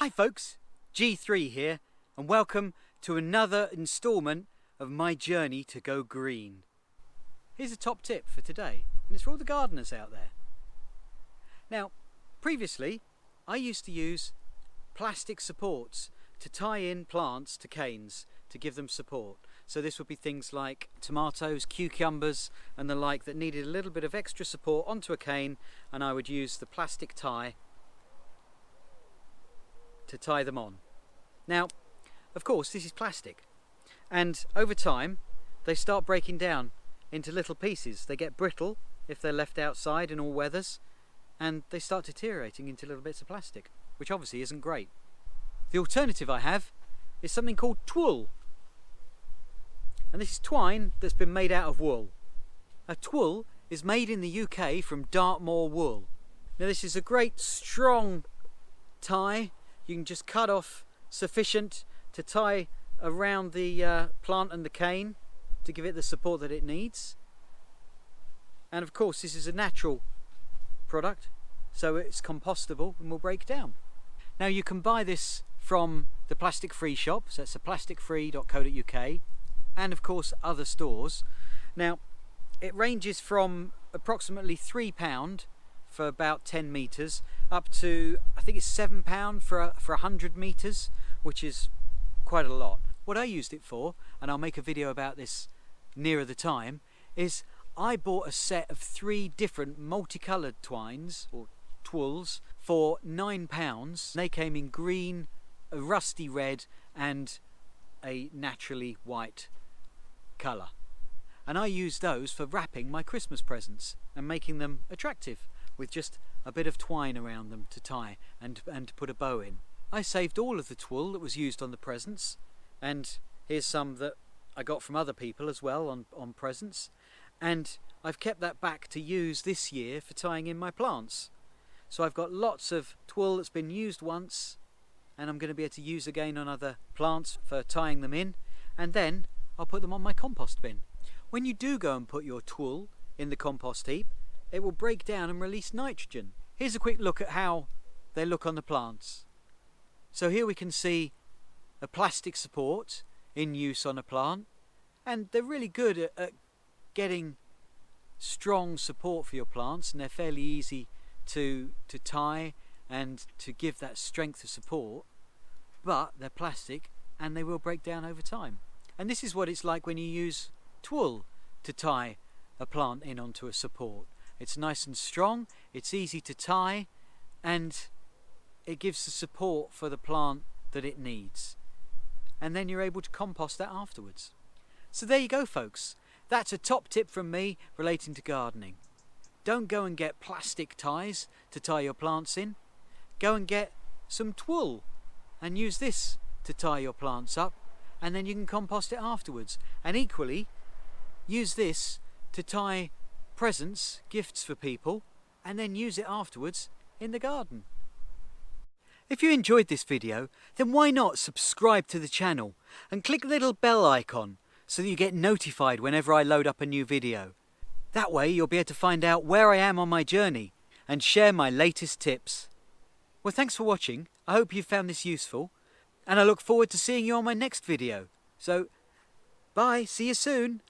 Hi folks, G3 here, and welcome to another instalment of my journey to go green. Here's a top tip for today, and it's for all the gardeners out there. Now, previously I used to use plastic supports to tie in plants to canes to give them support. So this would be things like tomatoes, cucumbers and the like that needed a little bit of extra support onto a cane, and I would use the plastic tie to tie them on. Now, of course, this is plastic, and over time they start breaking down into little pieces. They get brittle if they're left outside in all weathers, and they start deteriorating into little bits of plastic, which obviously isn't great. The alternative I have is something called Twool, and this is twine that's been made out of wool. A Twool is made in the UK from Dartmoor wool. Now this is a great strong tie. You can just cut off sufficient to tie around the plant and the cane to give it the support that it needs. And of course this is a natural product, so it's compostable and will break down. Now you can buy this from the Plastic Free shop, so it's plasticfree.co.uk, and of course other stores. Now it ranges from approximately £3 for about 10 metres up to, I think it's £7 for 100 metres, which is quite a lot. What I used it for, and I'll make a video about this nearer the time, is I bought a set of 3 different multicoloured twines or twools for £9. They came in green, a rusty red and a naturally white colour, and I used those for wrapping my Christmas presents and making them attractive with just a bit of twine around them to tie and put a bow in. I saved all of the twool that was used on the presents, and here's some that I got from other people as well on presents, and I've kept that back to use this year for tying in my plants. So I've got lots of twool that's been used once and I'm going to be able to use again on other plants for tying them in, and then I'll put them on my compost bin. When you do go and put your twool in the compost heap, it will break down and release nitrogen. Here's a quick look at how they look on the plants. So here we can see a plastic support in use on a plant, and they're really good at getting strong support for your plants, and they're fairly easy to tie and to give that strength of support, but they're plastic and they will break down over time. And this is what it's like when you use twool to tie a plant in onto a support. It's nice and strong, it's easy to tie, and it gives the support for the plant that it needs. And then you're able to compost that afterwards. So there you go folks, that's a top tip from me relating to gardening. Don't go and get plastic ties to tie your plants in. Go and get some twool and use this to tie your plants up, and then you can compost it afterwards. And equally, use this to tie presents, gifts for people, and then use it afterwards in the garden. If you enjoyed this video, then why not subscribe to the channel and click the little bell icon so that you get notified whenever I load up a new video. That way you'll be able to find out where I am on my journey and share my latest tips. Well, thanks for watching. I hope you found this useful, and I look forward to seeing you on my next video. So, bye, see you soon.